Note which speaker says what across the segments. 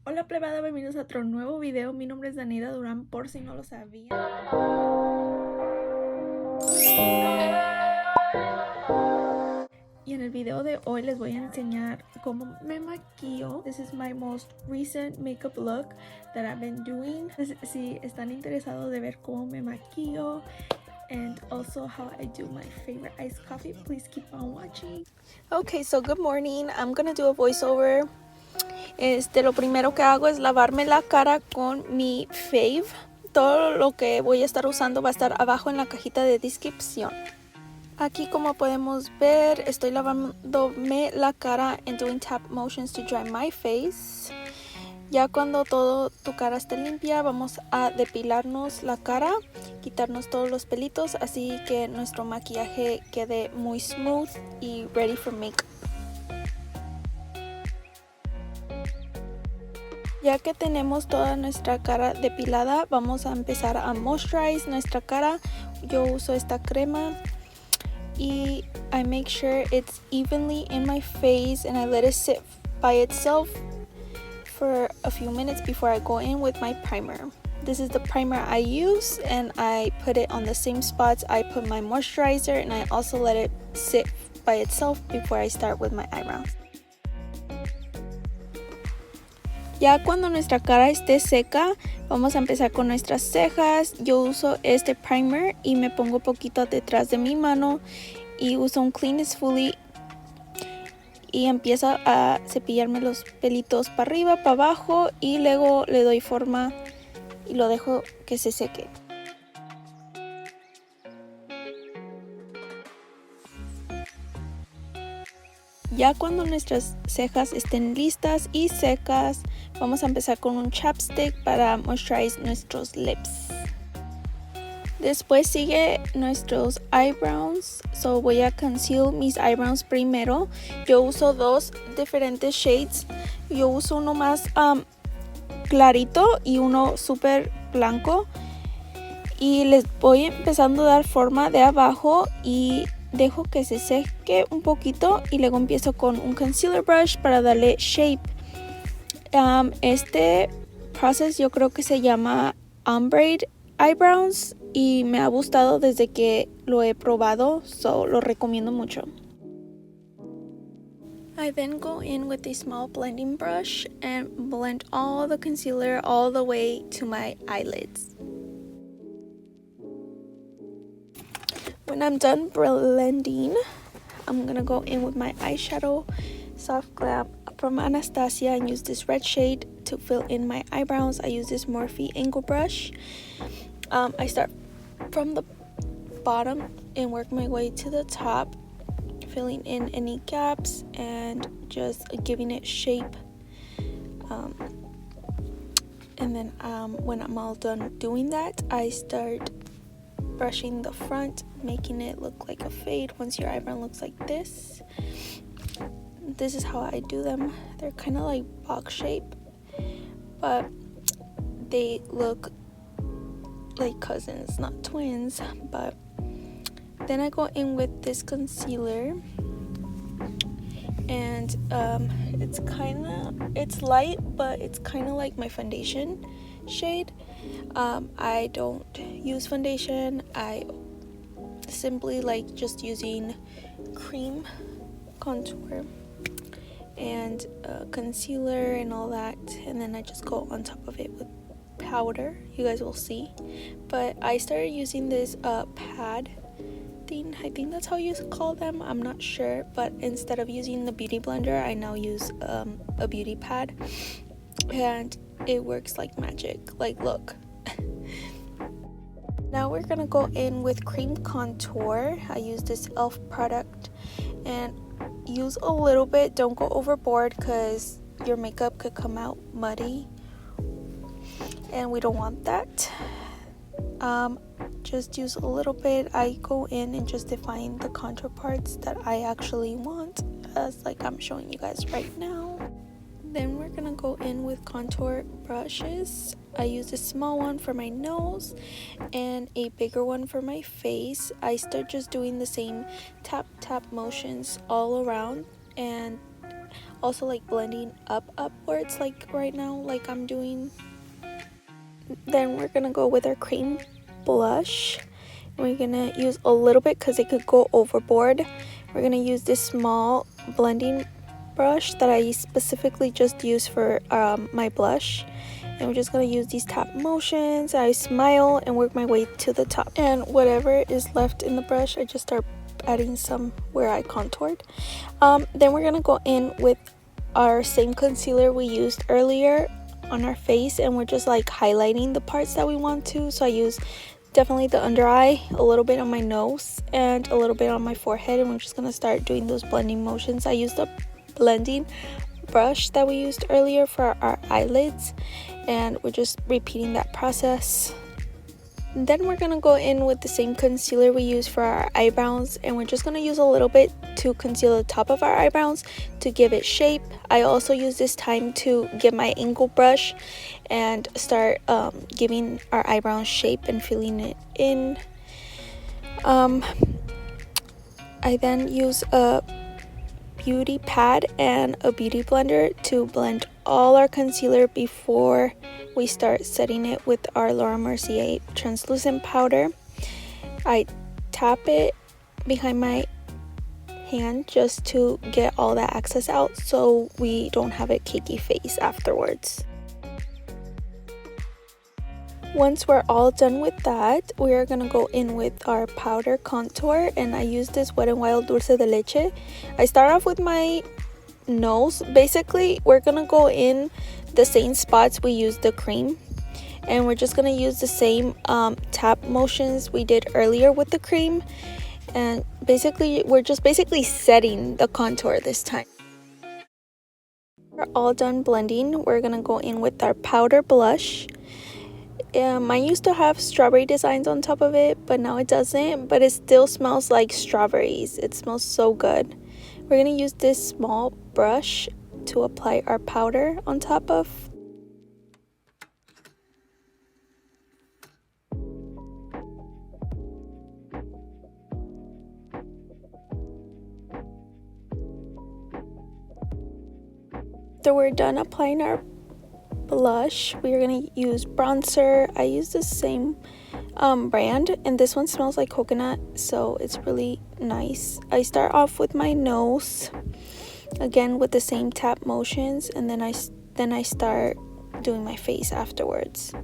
Speaker 1: Hola plebada, bienvenidos a otro nuevo video. Mi nombre es Danida Durán, por si no lo sabían. Y en el video de hoy les voy a enseñar cómo me maquillo. This is my most recent makeup look that I've been doing. Si están interesados de ver cómo me maquillo and also how I do my favorite iced coffee, please keep on watching. Okay, so good morning. I'm gonna do a voiceover. Lo primero que hago es lavarme la cara con mi fave. Todo lo que voy a estar usando va a estar abajo en la cajita de descripción. Aquí, como podemos ver, estoy lavándome la cara and doing tap motions to dry my face. Ya cuando todo tu cara esté limpia, vamos a depilarnos la cara, quitarnos todos los pelitos, así que nuestro maquillaje quede muy smooth y ready for makeup. Ya que tenemos toda nuestra cara depilada, vamos a empezar a moisturize nuestra cara. Yo uso esta crema y I make sure it's evenly in my face and I let it sit by itself for a few minutes before I go in with my primer. This is the primer I use and I put it on the same spots I put my moisturizer, and I also let it sit by itself before I start with my eyebrows. Ya cuando nuestra cara esté seca, vamos a empezar con nuestras cejas. Yo uso este primer y me pongo poquito detrás de mi mano y uso un Clean as Fully y empiezo a cepillarme los pelitos para arriba, para abajo, y luego le doy forma y lo dejo que se seque. Ya cuando nuestras cejas estén listas y secas, vamos a empezar con un chapstick para moisturize nuestros lips. Después sigue nuestros eyebrows, so voy a conceal mis eyebrows primero. Yo uso dos diferentes shades. Yo uso uno más clarito y uno súper blanco. Y les voy empezando a dar forma de abajo y dejo que se seque un poquito y luego empiezo con un concealer brush para darle shape. Este process yo creo que se llama ombre eyebrows y me ha gustado desde que lo he probado, so lo recomiendo mucho. I then go in with a small blending brush and blend all the concealer all the way to my eyelids. When I'm done blending, I'm gonna go in with my eyeshadow Soft Glam from Anastasia and use this red shade to fill in my eyebrows. I use this Morph angle brush. I start from the bottom and work my way to the top, filling in any gaps and just giving it shape. And then when I'm all done doing that, I start brushing the front, making it look like a fade once your eyebrow looks like this. This is how I do them. They're kind of like box shape, but they look like cousins, not twins. But then I go in with this concealer, and it's light, but it's kind of like my foundation shade. I don't use foundation. I simply like just using cream contour and concealer and all that, and then I just go on top of it with powder. You guys will see, but I started using this pad thing. I think that's how you call them, I'm not sure, but instead of using the beauty blender, I now use a beauty pad, and it works like magic. Like, look. Now we're gonna go in with cream contour. I use this e.l.f. product and use a little bit. Don't go overboard because your makeup could come out muddy and we don't want that. Just use a little bit. I go in and just define the contour parts that I actually want, as like I'm showing you guys right now. Then we're gonna go in with contour brushes. I use a small one for my nose and a bigger one for my face. I start just doing the same tap motions all around, and also like blending upwards, like right now, like I'm doing. Then we're gonna go with our cream blush. We're gonna use a little bit because it could go overboard. We're gonna use this small blending brush that I specifically just use for my blush, and we're just gonna use these tap motions. I smile and work my way to the top, and whatever is left in the brush, I just start adding some where I contoured. Then we're gonna go in with our same concealer we used earlier on our face, and we're just like highlighting the parts that we want to. So I use definitely the under eye, a little bit on my nose, and a little bit on my forehead, and we're just gonna start doing those blending motions. I used the blending brush that we used earlier for our eyelids, and we're just repeating that process. Then we're gonna go in with the same concealer we use for our eyebrows, and we're just gonna use a little bit to conceal the top of our eyebrows to give it shape. I also use this time to get my angle brush and start giving our eyebrows shape and filling it in. I then use a beauty pad and a beauty blender to blend all our concealer before we start setting it with our Laura Mercier translucent powder. I tap it behind my hand just to get all that excess out so we don't have a cakey face afterwards. Once we're all done with that, we are gonna go in with our powder contour, and I use this Wet n Wild Dulce de leche. I start off with my nose. Basically, we're gonna go in the same spots we used the cream, and we're just gonna use the same tap motions we did earlier with the cream, and basically we're just setting the contour this time. We're all done blending. We're gonna go in with our powder blush. Mine used to have strawberry designs on top of it, but now it doesn't, but it still smells like strawberries. It smells so good. We're gonna use this small brush to apply our powder on top of. After we're done applying our blush, we're gonna use bronzer. I use the same brand, and this one smells like coconut, so it's really nice. I start off with my nose, again with the same tap motions, and then I start doing my face afterwards.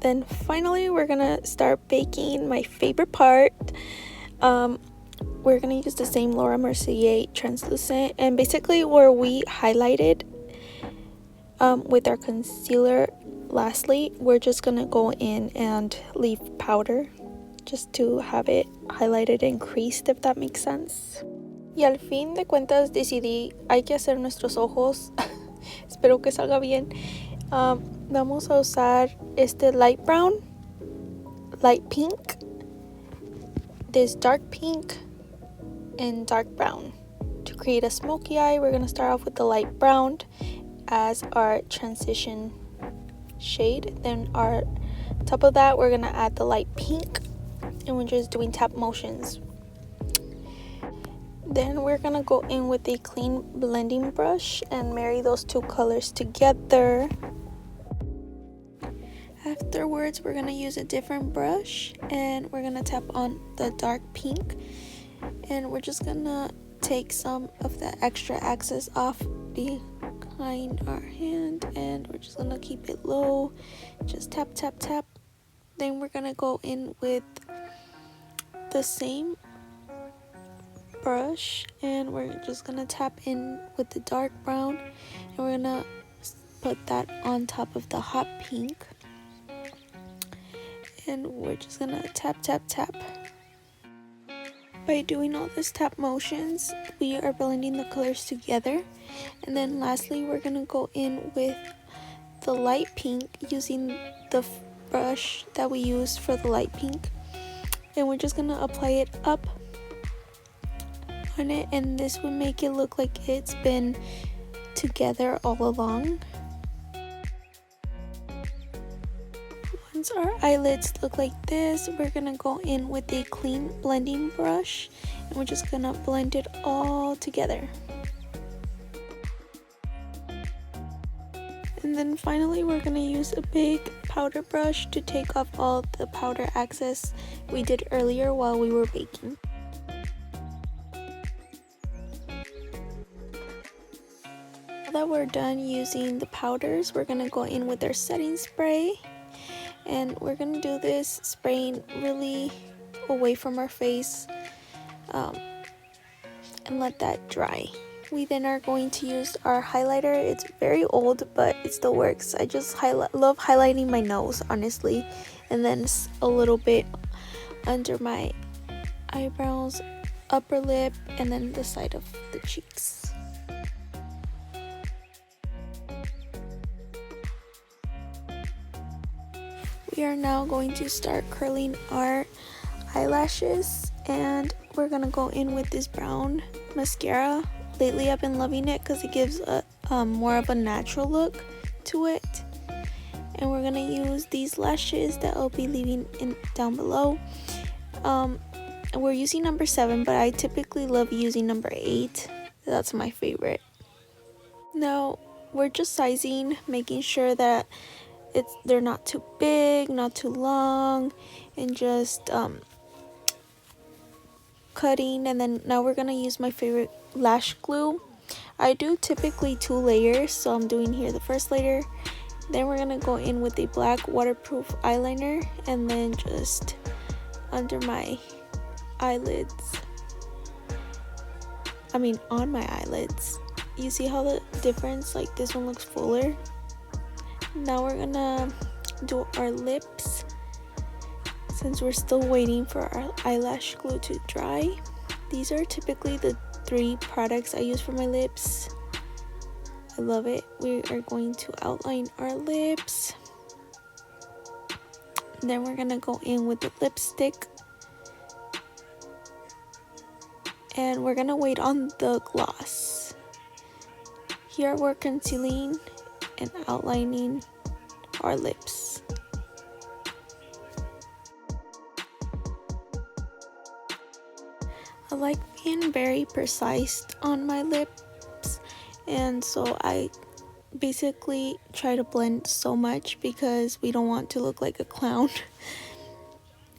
Speaker 1: Then finally we're gonna start baking, my favorite part. We're gonna use the same Laura Mercier translucent, and basically where we highlighted with our concealer lastly, we're just gonna go in and leave powder just to have it highlighted and creased, if that makes sense. Y al fin de cuentas decidí, hay que hacer nuestros ojos. Espero que salga bien. Vamos a usar este light brown, light pink, this dark pink, and dark brown. To create a smoky eye, we're going to start off with the light brown as our transition shade. Then our top of that, we're going to add the light pink, and we're just doing tap motions. Then we're going to go in with a clean blending brush and marry those two colors together. Afterwards, we're going to use a different brush, and we're going to tap on the dark pink, and we're just going to take some of the extra excess off behind our hand, and we're just going to keep it low, just tap tap tap. Then we're going to go in with the same brush, and we're just going to tap in with the dark brown, and we're going to put that on top of the hot pink. And we're just gonna tap tap tap. By doing all this tap motions, we are blending the colors together. And then lastly, we're gonna go in with the light pink using the brush that we used for the light pink, and we're just gonna apply it up on it, and this would make it look like it's been together all along. Since our eyelids look like this, we're gonna go in with a clean blending brush and we're just gonna blend it all together. And then finally we're gonna use a big powder brush to take off all the powder excess we did earlier while we were baking. Now that we're done using the powders, we're gonna go in with our setting spray. And we're gonna do this spraying really away from our face and let that dry. We then are going to use our highlighter. It's very old, but it still works. I just love highlighting my nose, honestly, and then a little bit under my eyebrows, upper lip, and then the side of the cheeks. We are now going to start curling our eyelashes, and we're gonna go in with this brown mascara. Lately I've been loving it because it gives a more of a natural look to it. And we're gonna use these lashes that I'll be leaving down below. We're using number 7, but I typically love using number 8. That's my favorite. Now we're just sizing, making sure that they're not too big, not too long, and just cutting. And then now we're gonna use my favorite lash glue. I do typically 2 layers, so I'm doing here the first layer. Then we're gonna go in with a black waterproof eyeliner and then just under my eyelids, on my eyelids. You see how the difference, like this one looks fuller. Now we're gonna do our lips since we're still waiting for our eyelash glue to dry. These are typically the 3 products I use for my lips. I love it. We are going to outline our lips. Then we're gonna go in with the lipstick. And we're gonna wait on the gloss. Here we're concealing and outlining our lips. I like being very precise on my lips, and so I basically try to blend so much because we don't want to look like a clown.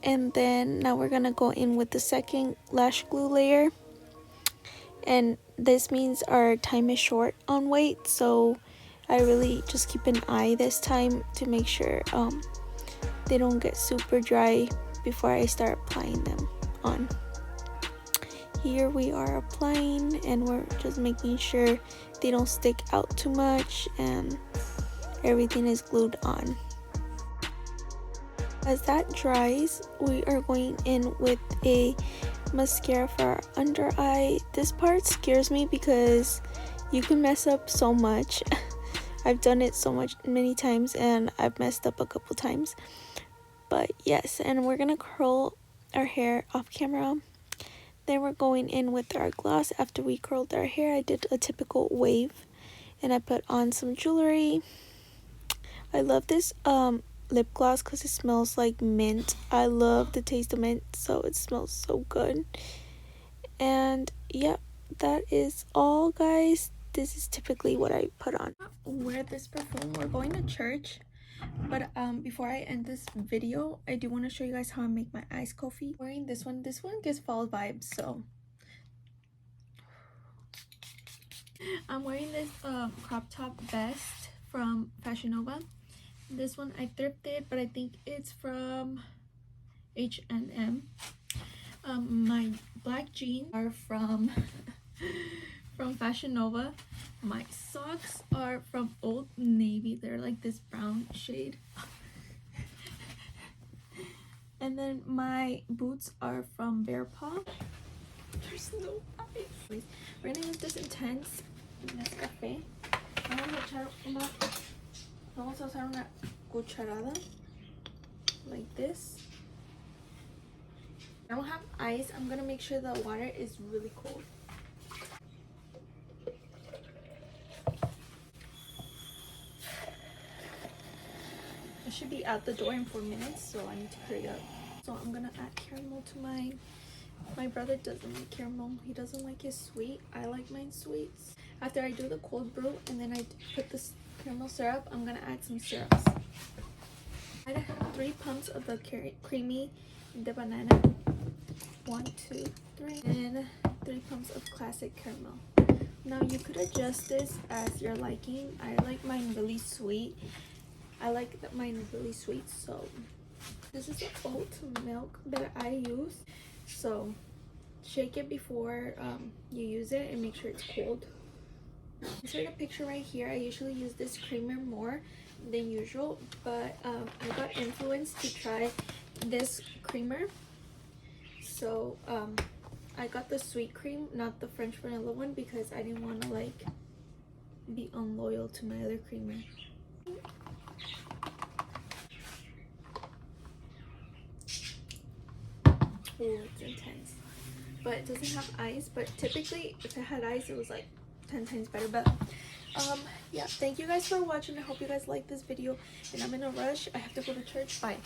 Speaker 1: And then now we're gonna go in with the second lash glue layer, and this means our time is short on weight, so I really just keep an eye this time to make sure they don't get super dry before I start applying them on. Here we are applying, and we're just making sure they don't stick out too much and everything is glued on. As that dries, we are going in with a mascara for our under eye. This part scares me because you can mess up so much. I've done it many times, and I've messed up a couple times. But yes, and we're gonna curl our hair off camera. Then we're going in with our gloss. After we curled our hair, I did a typical wave, and I put on some jewelry. I love this lip gloss because it smells like mint. I love the taste of mint, so it smells so good. And yeah, that is all, guys. This is typically what I put on. Wear this perfume. We're going to church, but before I end this video, I do want to show you guys how I make my iced coffee. Wearing this one gives fall vibes, so I'm wearing this crop top vest from Fashion Nova. This one I thrifted, but I think it's from H&M. My black jeans are from from Fashion Nova. My socks are from Old Navy. They're like this brown shade. And then my boots are from Bear Paw. There's no ice. We're gonna use this intense Nescafé. Vamos a usar una cucharada like this. I don't have ice. I'm gonna make sure the water is really cold. It should be out the door in 4 minutes, so I need to hurry up. So I'm gonna add caramel to mine. My brother doesn't like caramel. He doesn't like it sweet. I like mine sweet. After I do the cold brew and then I put this caramel syrup, I'm gonna add some syrups. I add 3 pumps of the creamy de banana. 1, 2, 3, and 3 pumps of classic caramel. Now you could adjust this as your liking. I like mine really sweet. I like mine really sweet, so this is the oat milk that I use. So shake it before you use it and make sure it's cold. Insert a picture right here. I usually use this creamer more than usual, but I got influenced to try this creamer, so I got the sweet cream, not the French vanilla one, because I didn't want to like be unloyal to my other creamer. Oh, it's intense, but it doesn't have ice. But typically if it had ice, it was like 10 times better. But yeah, thank you guys for watching. I hope you guys liked this video, and I'm in a rush. I have to go to church. Bye.